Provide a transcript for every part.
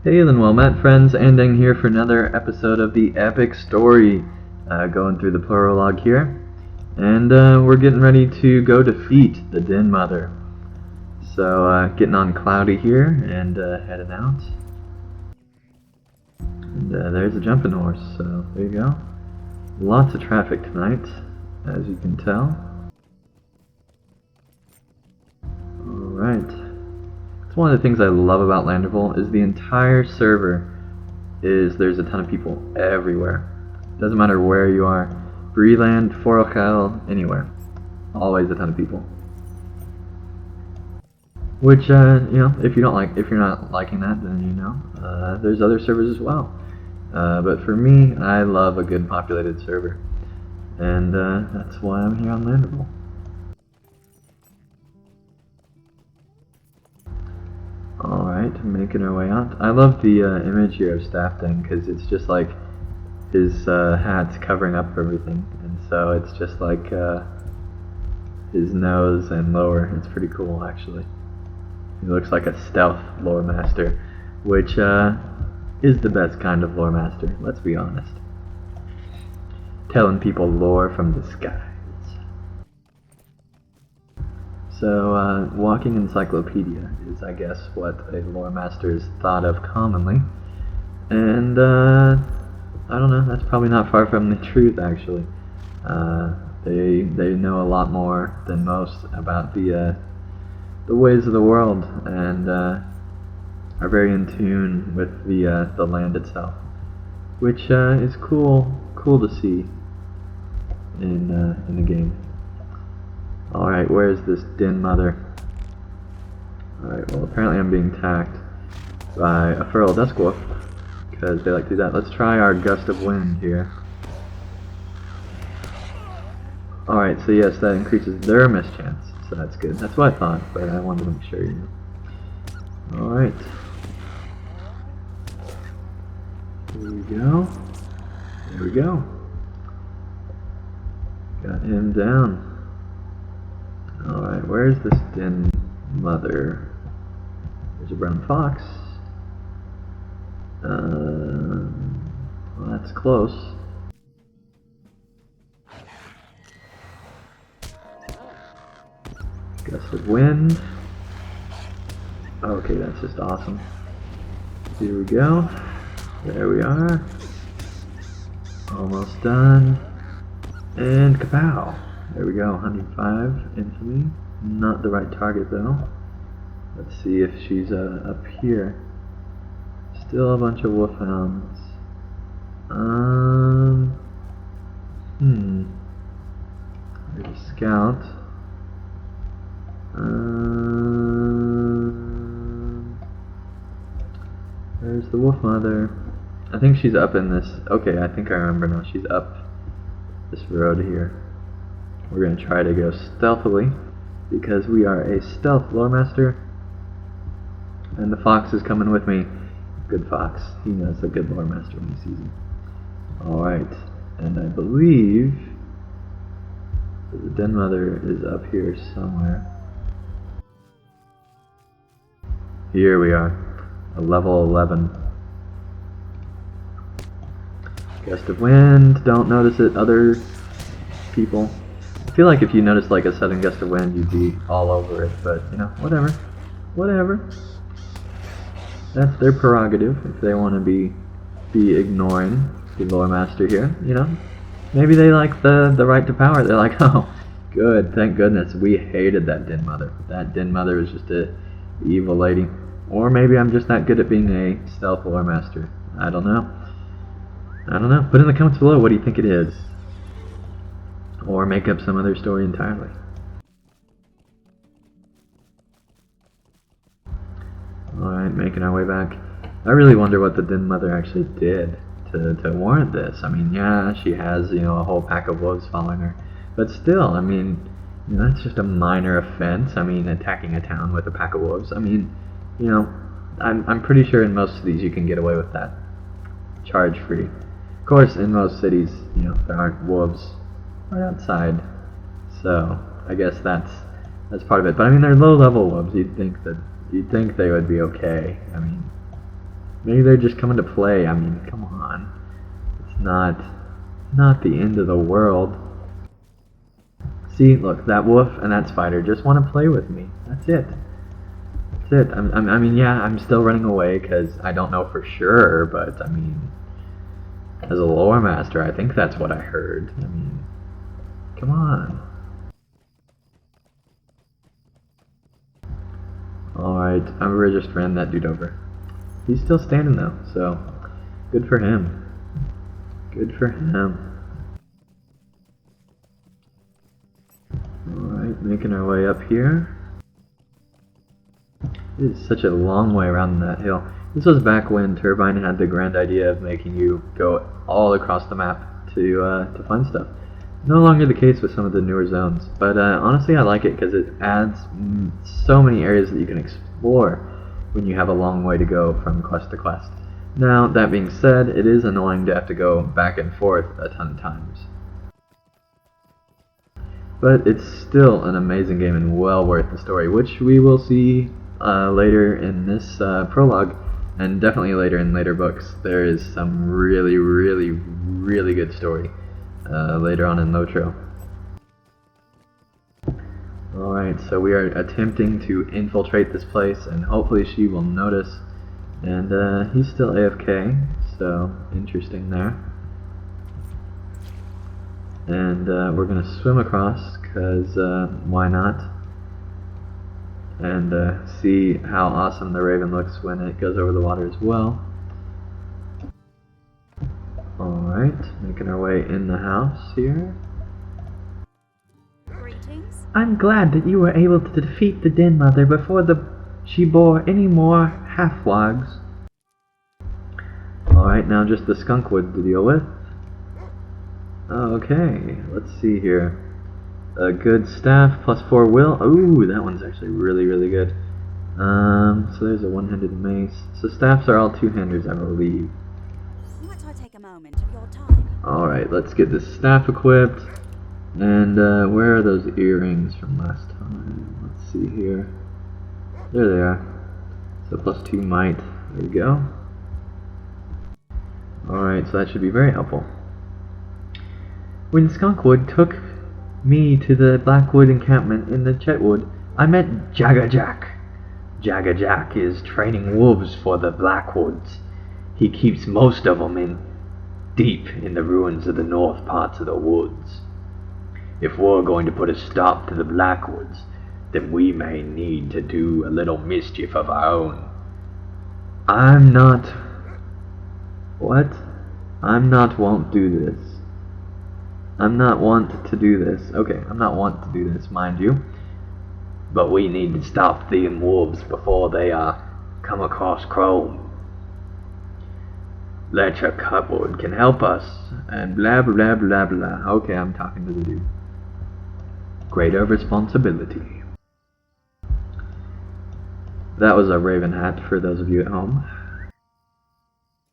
Hey then, well met friends, ending here for another episode of the epic story, going through the prologue here, and we're getting ready to go defeat the Den Mother. So getting on Cloudy here and heading out, and there's a jumping horse, so there you go. Lots of traffic tonight, as you can tell. Alright. It's one of the things I love about Landerville is the entire server there's a ton of people everywhere. Doesn't matter where you are, Breland, Forochel, anywhere. Always a ton of people. Which, if you're not liking that, then there's other servers as well. But for me, I love a good populated server. And that's why I'm here on Landerville. Alright, making our way out. I love the image here of Staffding because it's just like his hat's covering up everything, and so it's just like his nose and lower. It's pretty cool, actually. He looks like a stealth lore master, which is the best kind of lore master, let's be honest. Telling people lore from the skies. So, walking encyclopedia is, I guess, what a lore master is thought of commonly. And, I don't know, that's probably not far from the truth, actually. They know a lot more than most about the ways of the world, and are very in tune with the land itself, which is cool to see in the game. Alright, where's this Den Mother? Alright, well apparently I'm being attacked by a feral dusk wolf, because they like to do that. Let's try our gust of wind here. Alright, so yes, that increases their miss chance, so that's good. That's what I thought, but I wanted to make sure you know. Alright. Here we go. There we go. Got him down. Alright, where's this Den Mother? There's a brown fox. Well, that's close. Gust of wind. Okay, that's just awesome. Here we go. There we are. Almost done. And kapow! There we go, 105 infamy. Not the right target though. Let's see if she's up here. Still a bunch of wolfhounds. There's a scout. There's the wolf mother. I think she's up in this. Okay, I think I remember now. She's up this road here. We're going to try to go stealthily, because we are a stealth lore master. And the fox is coming with me. Good fox. He knows a good lore master when he sees him. Alright, and I believe the Den Mother is up here somewhere. Here we are. A level 11. Gust of wind. Don't notice it, other people. I feel like if you noticed like a sudden gust of wind, you'd be all over it, but whatever. Whatever. That's their prerogative if they want to be ignoring the lore master here, Maybe they like the right to power. They're like, oh, good, thank goodness. We hated that Den Mother. That Den Mother was just a evil lady. Or maybe I'm just not good at being a stealth lore master. I don't know. Put in the comments below, what do you think it is? Or make up some other story entirely. Alright, making our way back. I really wonder what the Den Mother actually did to warrant this. I mean, yeah, she has, a whole pack of wolves following her. But still, I mean, that's just a minor offense. I mean, attacking a town with a pack of wolves. I mean, I'm pretty sure in most cities you can get away with that. Charge free. Of course, in most cities, there aren't wolves right outside, so I guess that's part of it. But I mean, they're low-level wolves. You'd think they would be okay. I mean, Maybe they're just coming to play. I mean, come on. It's not the end of the world. See, look, that wolf and that spider just want to play with me. That's it. That's it. I mean, yeah, I'm still running away because I don't know for sure, but I mean, as a lore master, I think that's what I heard. I mean, come on. Alright, I just ran that dude over. He's still standing though, so good for him. Good for him. Alright, making our way up here. It is such a long way around that hill. This was back when Turbine had the grand idea of making you go all across the map to find stuff. No longer the case with some of the newer zones, but honestly I like it because it adds so many areas that you can explore when you have a long way to go from quest to quest. Now, that being said, it is annoying to have to go back and forth a ton of times. But it's still an amazing game and well worth the story, which we will see later in this prologue, and definitely later in later books. There is some really, really, really good story later on in LOTRO. Alright, so we are attempting to infiltrate this place, and hopefully she will notice. And he's still AFK, so interesting there. And we're going to swim across, because why not? And see how awesome the Raven looks when it goes over the water as well. Alright, making our way in the house here. Greetings. I'm glad that you were able to defeat the Den Mother before she bore any more half-wogs. Alright, now just the skunkwood to deal with. Okay, let's see here. A good staff plus 4 will. Ooh, that one's actually really, really good. So there's a one-handed mace. So staffs are all two-handers, I believe. Might I take a moment of your time? Alright, let's get this staff equipped. And where are those earrings from last time? Let's see here. There they are. So plus 2 might. There we go. Alright, so that should be very helpful. When Skunkwood took me to the Blackwood encampment in the Chetwood, I met Jaggerjack. Jaggerjack is training wolves for the Blackwoods. He keeps most of them deep in the ruins of the north parts of the woods. If we're going to put a stop to the Blackwoods, then we may need to do a little mischief of our own. I'm not... What? I'm not won't do this. I'm not want to do this. Okay, I'm not want to do this, mind you. But we need to stop them wolves before they come across Chrome. LOTRO Cupboard can help us, and blah blah blah blah. Okay, I'm talking to the dude. Greater responsibility. That was a raven hat for those of you at home.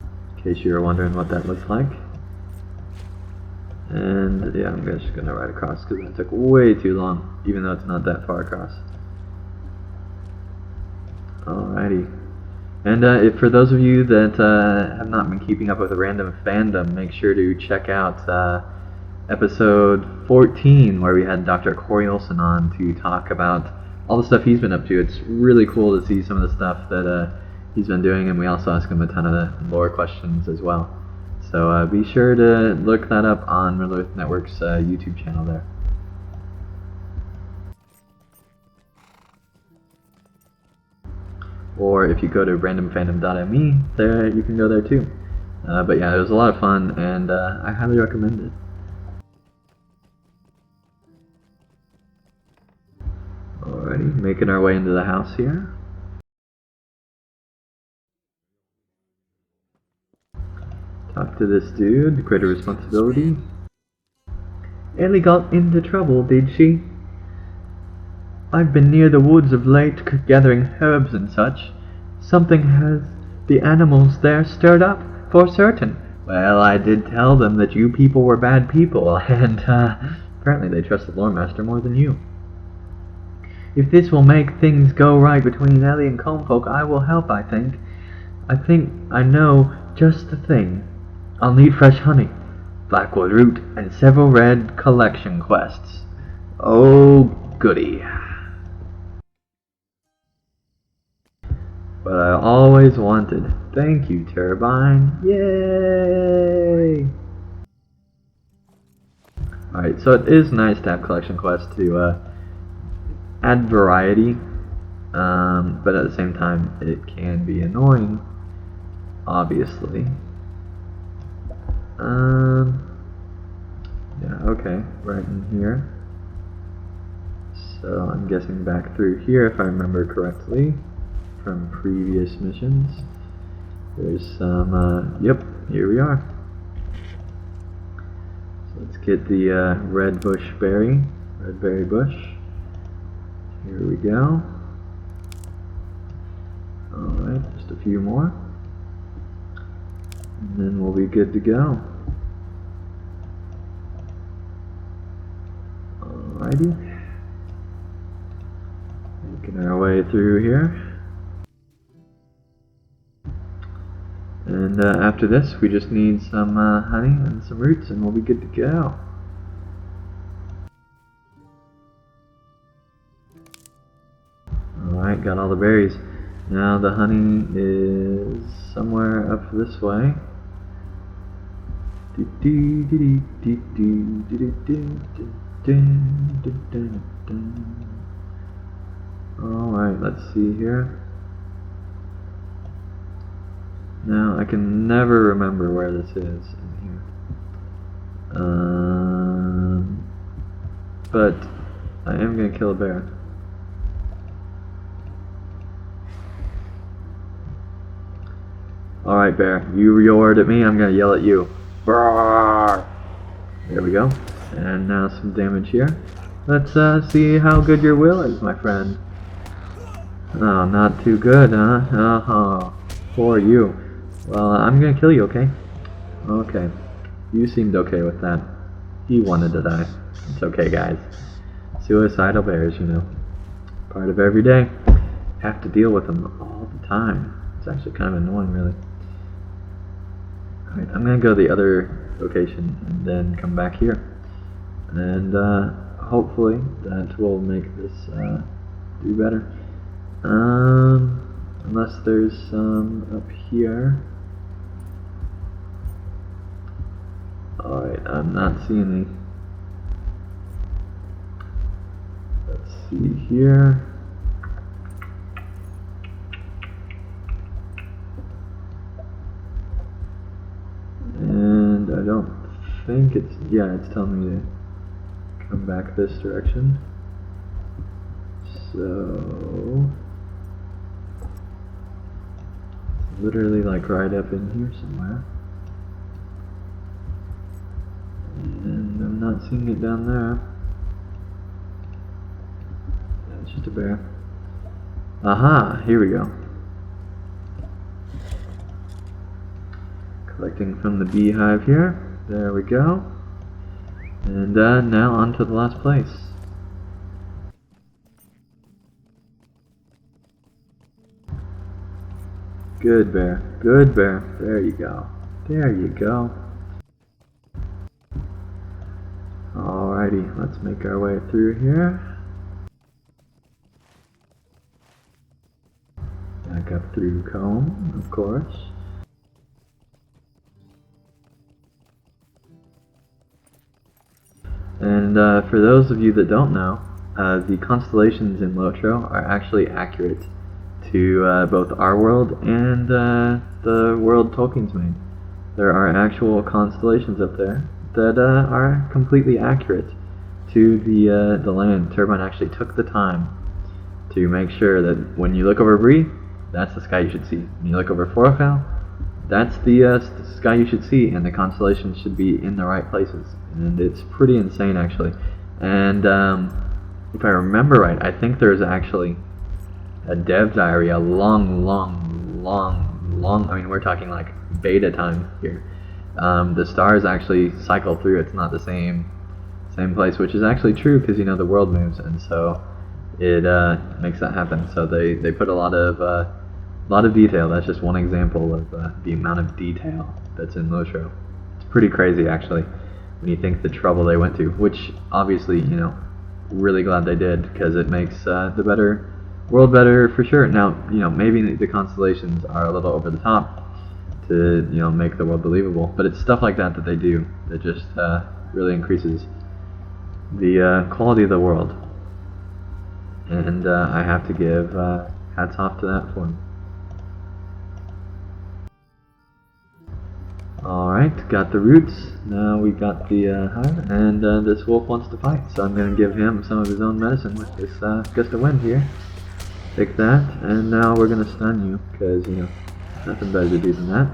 In case you were wondering what that looks like. And yeah, I'm just gonna ride across because that took way too long, even though it's not that far across. Alrighty. And for those of you that have not been keeping up with the random fandom, make sure to check out episode 14, where we had Dr. Corey Olsen on to talk about all the stuff he's been up to. It's really cool to see some of the stuff that he's been doing, and we also ask him a ton of lore questions as well. So be sure to look that up on Riddle Network's YouTube channel there. Or if you go to randomfandom.me, there you can go there too. But yeah, it was a lot of fun, and I highly recommend it. Alrighty, making our way into the house here. Talk to this dude, greater responsibility. Ellie got into trouble, did she? I've been near the woods of late, gathering herbs and such. Something has the animals there stirred up, for certain. Well, I did tell them that you people were bad people, and apparently they trust the lore master more than you. If this will make things go right between Ellie and Conefolk, I will help, I think. I think I know just the thing. I'll need fresh honey, blackwood root, and several red collection quests. Oh, goody. What I always wanted. Thank you, Turbine. Yay! Alright, so it is nice to have collection quests to add variety, but at the same time it can be annoying, obviously. Yeah, okay, right in here. So I'm guessing back through here if I remember correctly from previous missions. There's some, yep, here we are. So let's get the red berry bush. Here we go. Alright, just a few more. And then we'll be good to go. Alrighty. Making our way through here. And after this, we just need some honey and some roots, and we'll be good to go. Alright, got all the berries. Now the honey is somewhere up this way. Alright, let's see here. Now, I can never remember where this is in here. But I am going to kill a bear. Alright, bear. You roared at me, I'm going to yell at you. Roar! There we go. And now some damage here. Let's see how good your will is, my friend. Oh, not too good, huh? Oh, poor you. Well, I'm gonna kill you, okay? Okay. You seemed okay with that. He wanted to die. It's okay, guys. Suicidal bears, you know. Part of every day. Have to deal with them all the time. It's actually kind of annoying, really. Alright, I'm gonna go to the other location and then come back here. And hopefully that will make this do better. Unless there's some up here. Alright, I'm not seeing any. Let's see here. And I don't think it's, yeah, it's telling me to come back this direction. So, it's literally like right up in here somewhere. And I'm not seeing it down there. Yeah, it's just a bear. Aha, here we go. Collecting from the beehive here. There we go. And now on to the last place. Good bear, good bear. There you go. There you go. Alrighty, let's make our way through here. Back up through Comb, of course. And for those of you that don't know, the constellations in LOTRO are actually accurate to both our world and the world Tolkien's made. There are actual constellations up there that are completely accurate to the land. Turbine actually took the time to make sure that when you look over Bree, that's the sky you should see. When you look over Forfell, that's the sky you should see, and the constellations should be in the right places. And it's pretty insane, actually. And if I remember right, I think there's actually a dev diary, a long, I mean, we're talking like beta time here. The stars actually cycle through. It's not the same place, which is actually true because, you know, the world moves, and so it makes that happen. So they put a lot of A lot of detail. That's just one example of the amount of detail that's in LOTRO. It's pretty crazy, actually, when you think the trouble they went to, which obviously, you know, really glad they did, because it makes the world better for sure. Now, you know, maybe the constellations are a little over the top to, you know, make the world believable, but it's stuff like that that they do that just really increases the quality of the world. And I have to give hats off to that for them. Alright, got the roots. Now we got the hire, and this wolf wants to fight, so I'm going to give him some of his own medicine with this gust of wind here. Take that, and now we're going to stun you, because, you know, nothing better to do than that.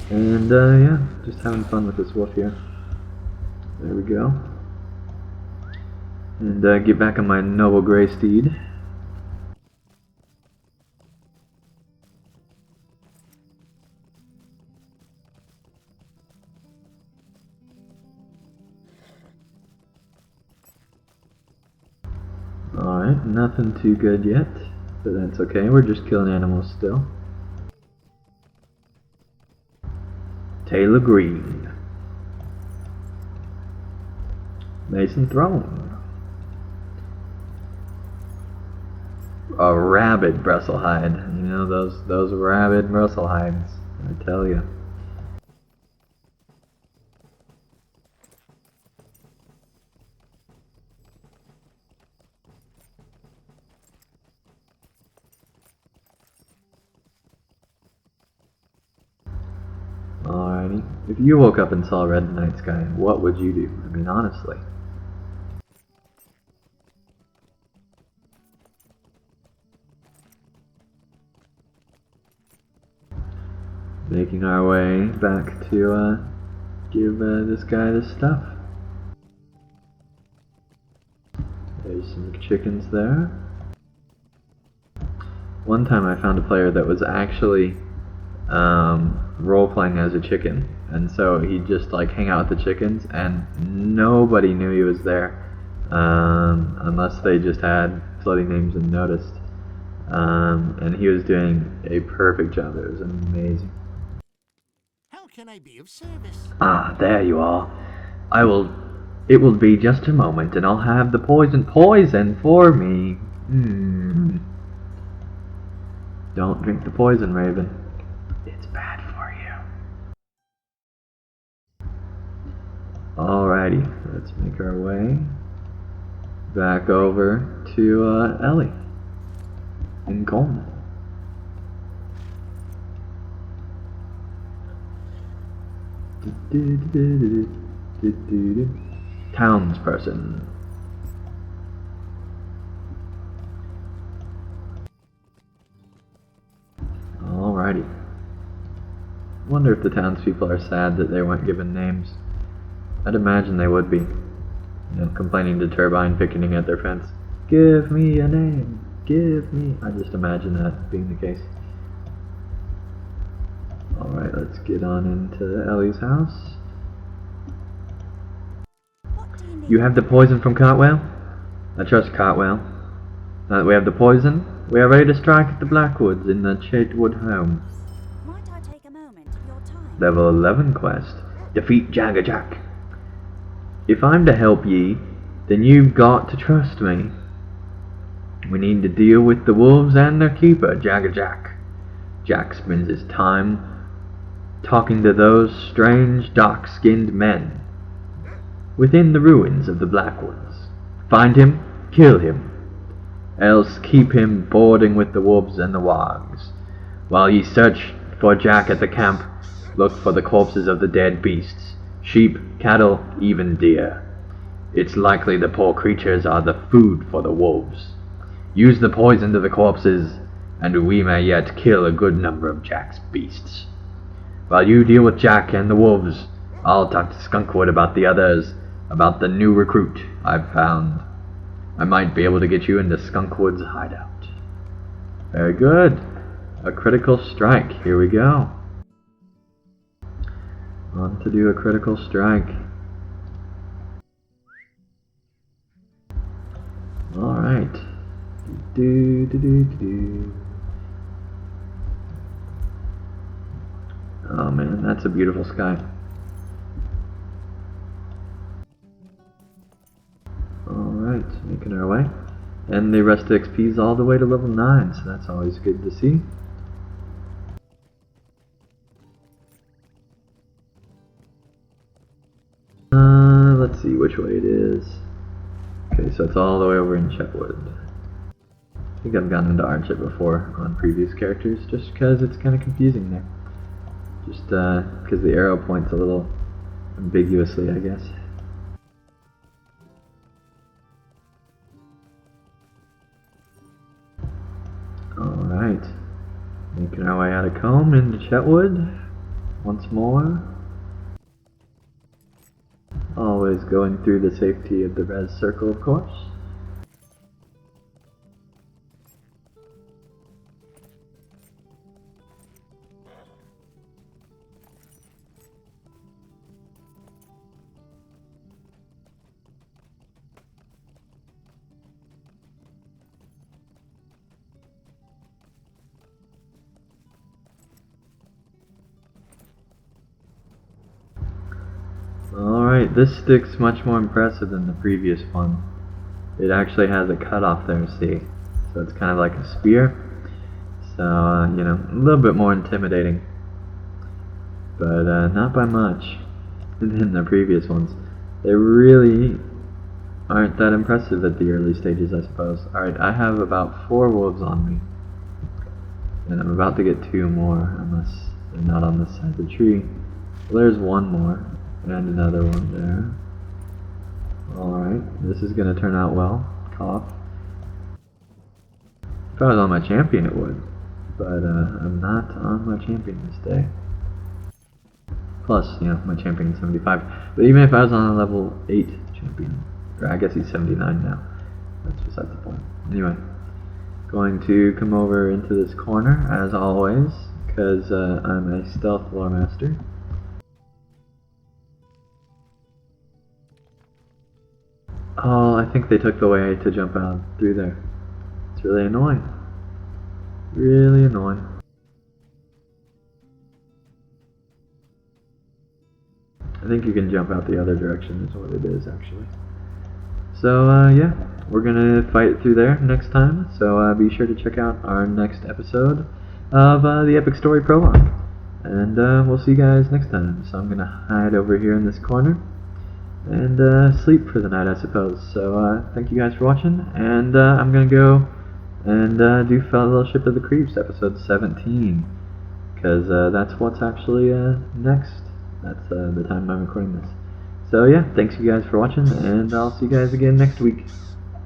And yeah, just having fun with this wolf here. There we go. And get back on my noble gray steed. Alright, nothing too good yet, but that's okay, we're just killing animals still. Taylor Green. Mason Throne. A rabid Brussels hide. You know, those rabid Brussels hides, I tell you. Alrighty. If you woke up and saw a red night sky, what would you do? I mean, honestly. Making our way back to give this guy this stuff. There's some chickens there. One time I found a player that was actually role-playing as a chicken, and so he'd just like hang out with the chickens, and nobody knew he was there unless they just had floating names and noticed. And he was doing a perfect job. It was amazing. How can I be of service? Ah, there you are. It will be just a moment, and I'll have the poison for me. Don't drink the poison, Raven. It's bad for you. Alrighty, let's make our way back over to Ellie in Coleman. Townsperson. Alrighty. Wonder if the townspeople are sad that they weren't given names. I'd imagine they would be. You know, complaining to Turbine, picketing at their fence. Give me a name. Give me. I just imagine that being the case. Alright, let's get on into Ellie's house. What do you need? You have the poison from Cartwell? I trust Cartwell. Now that we have the poison, we are ready to strike at the Blackwoods in the Chatewood home. Might I take a moment of your time? Level 11 quest. Defeat Jagger Jack. If I'm to help ye, then you've got to trust me. We need to deal with the wolves and their keeper, Jagger Jack. Jack spends his time talking to those strange dark-skinned men within the ruins of the Blackwoods. Find him, kill him, else keep him boarding with the wolves and the wargs. While ye search for Jack at the camp, look for the corpses of the dead beasts, sheep, cattle, even deer. It's likely the poor creatures are the food for the wolves. Use the poison to the corpses, and we may yet kill a good number of Jack's beasts. While you deal with Jack and the wolves, I'll talk to Skunkwood about the others, about the new recruit I've found. I might be able to get you into Skunkwood's hideout. Very good. A critical strike. Here we go. On to do a critical strike. Alright. Oh man, that's a beautiful sky. Alright, making our way. And the rest of XP is all the way to level 9, so that's always good to see. Let's see which way it is. Okay, so it's all the way over in Chetwood. I think I've gone into Arnchit before on previous characters, just because it's kind of confusing there. Just because the arrow points a little ambiguously, I guess. Alright, making our way out of Combe into Chetwood once more. Always going through the safety of the res circle, of course. Alright, this stick's much more impressive than the previous one. It actually has a cutoff there, see? So it's kind of like a spear. So, you know, a little bit more intimidating. But not by much than the previous ones. They really aren't that impressive at the early stages, I suppose. Alright, I have about 4 wolves on me. And I'm about to get 2 more, unless they're not on this side of the tree. Well, there's 1 more. And another one there. Alright, this is going to turn out well. Cough. If I was on my champion it would. But I'm not on my champion this day. Plus, you know, my champion is 75. But even if I was on a level 8 champion, or I guess he's 79 now. That's besides the point. Anyway, going to come over into this corner as always, because I'm a stealth lore master. Oh, I think they took the way to jump out through there. It's really annoying. Really annoying. I think you can jump out the other direction is what it is, actually. So, yeah, we're gonna fight through there next time. So, be sure to check out our next episode of the Epic Story Prologue. And we'll see you guys next time. So I'm gonna hide over here in this corner and sleep for the night, I suppose. So thank you guys for watching, and I'm gonna go and do Fellowship of the Creeps episode 17, because that's what's actually next. That's the time I'm recording this. So yeah, thanks you guys for watching, and I'll see you guys again next week.